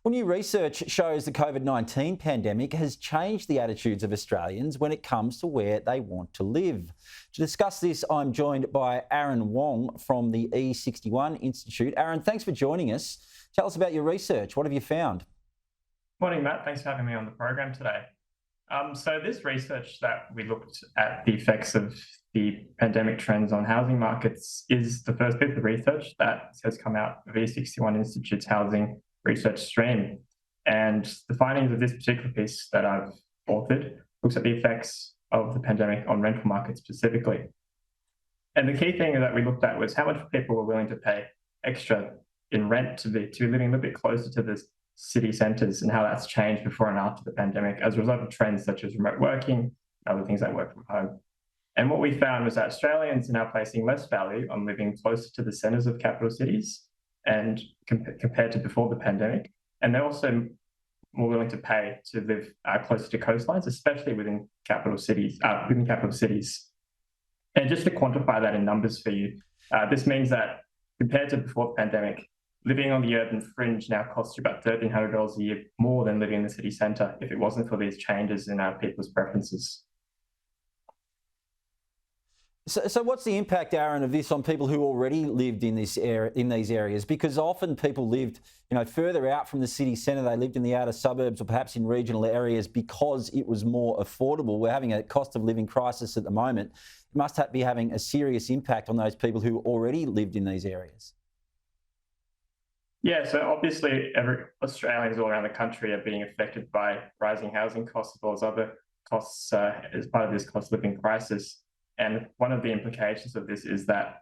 Well, new research shows the COVID-19 pandemic has changed the attitudes of Australians when it comes to where they want to live. To discuss this, I'm joined by Aaron Wong from the E61 Institute. Aaron, thanks for joining us. Tell us about your research. What have you found? Morning, Matt. Thanks for having me on the program today. So this research that we looked at the effects of the pandemic trends on housing markets is the first bit of research that has come out of E61 Institute's housing research stream. And the findings of this particular piece that I've authored looks at the effects of the pandemic on rental markets specifically. And the key thing that we looked at was how much people were willing to pay extra in rent to be living a little bit closer to the city centres, and how that's changed before and after the pandemic as a result of trends such as remote working, other things like work from home. And what we found was that Australians are now placing less value on living closer to the centres of capital cities and compared to before the pandemic. And they're also more willing to pay to live closer to coastlines, especially within capital cities. And just to quantify that in numbers for you, this means that compared to before the pandemic, living on the urban fringe now costs you about $1,300 a year more than living in the city centre if it wasn't for these changes in our people's preferences. So what's the impact, Aaron, of this on people who already lived in these areas? Because often people lived, further out from the city centre. They lived in the outer suburbs or perhaps in regional areas because it was more affordable. We're having a cost of living crisis at the moment. It must be having a serious impact on those people who already lived in these areas. Yeah, so obviously Australians all around the country are being affected by rising housing costs as well as other costs as part of this cost of living crisis. And one of the implications of this is that,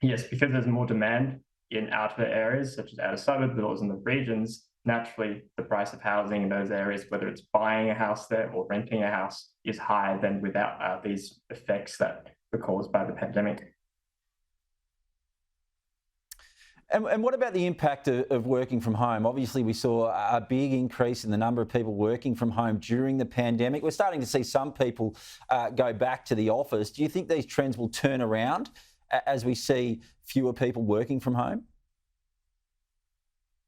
yes, because there's more demand in outer areas, such as outer suburbs, but also in the regions, naturally the price of housing in those areas, whether it's buying a house there or renting a house, is higher than without these effects that were caused by the pandemic. And what about the impact of working from home? Obviously, we saw a big increase in the number of people working from home during the pandemic. We're starting to see some people go back to the office. Do you think these trends will turn around as we see fewer people working from home?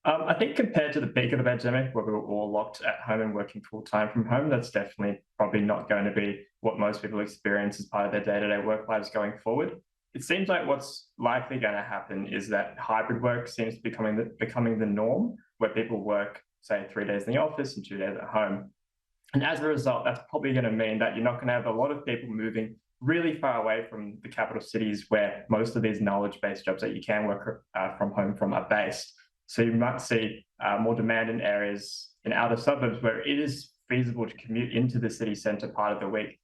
I think compared to the peak of the pandemic, where we were all locked at home and working full time from home, that's definitely probably not going to be what most people experience as part of their day-to-day work lives going forward. It seems like what's likely going to happen is that hybrid work seems to be becoming the norm, where people work, say, 3 days in the office and 2 days at home. And as a result, that's probably going to mean that you're not going to have a lot of people moving really far away from the capital cities where most of these knowledge-based jobs that you can work from home from are based. So you might see more demand in areas in outer suburbs where it is feasible to commute into the city centre part of the week,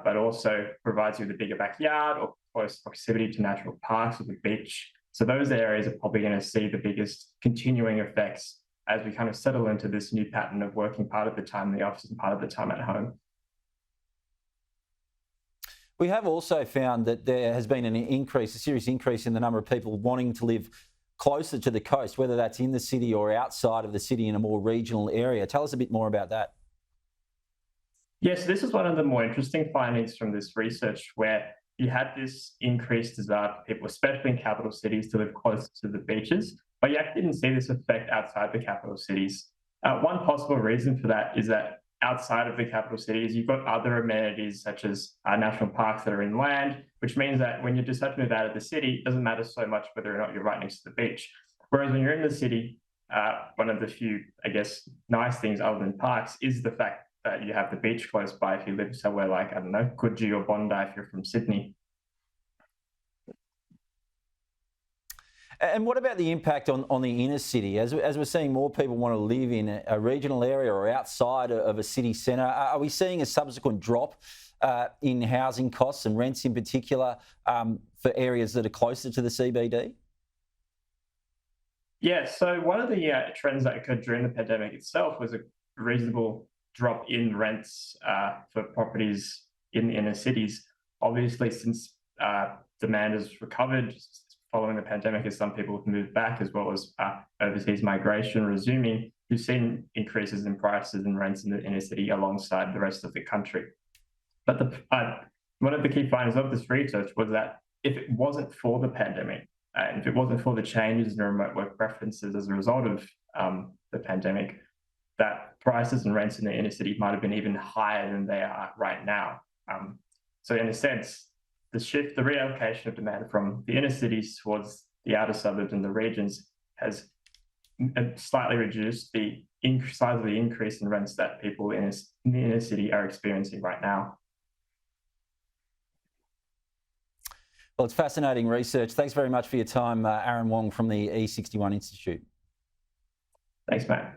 but also provides you with a bigger backyard or close proximity to natural parks or the beach. So those areas are probably going to see the biggest continuing effects as we kind of settle into this new pattern of working part of the time in the office and part of the time at home. We have also found that there has been a serious increase in the number of people wanting to live closer to the coast, whether that's in the city or outside of the city in a more regional area. Tell us a bit more about that. Yes, this is one of the more interesting findings from this research, where you had this increased desire for people, especially in capital cities, to live closer to the beaches, but you actually didn't see this effect outside the capital cities. One possible reason for that is that outside of the capital cities, you've got other amenities such as national parks that are inland, which means that when you decide to move out of the city, it doesn't matter so much whether or not you're right next to the beach. Whereas when you're in the city, one of the few, nice things other than parks is the fact that you have the beach close by if you live somewhere like, Coogee or Bondi if you're from Sydney. And what about the impact on the inner city? As we're seeing more people want to live in a regional area or outside of a city centre, are we seeing a subsequent drop in housing costs and rents in particular for areas that are closer to the CBD? Yeah, so one of the trends that occurred during the pandemic itself was a reasonable drop in rents for properties in the inner cities. Obviously, since demand has recovered following the pandemic, as some people have moved back, as well as overseas migration resuming, we've seen increases in prices and rents in the inner city alongside the rest of the country. But one of the key findings of this research was that if it wasn't for the pandemic, and if it wasn't for the changes in remote work preferences as a result of the pandemic, that prices and rents in the inner city might have been even higher than they are right now. So in a sense, the reallocation of demand from the inner cities towards the outer suburbs and the regions has slightly reduced the size of the increase in rents that people in the inner city are experiencing right now. Well, it's fascinating research. Thanks very much for your time, Aaron Wong from the E61 Institute. Thanks, Matt.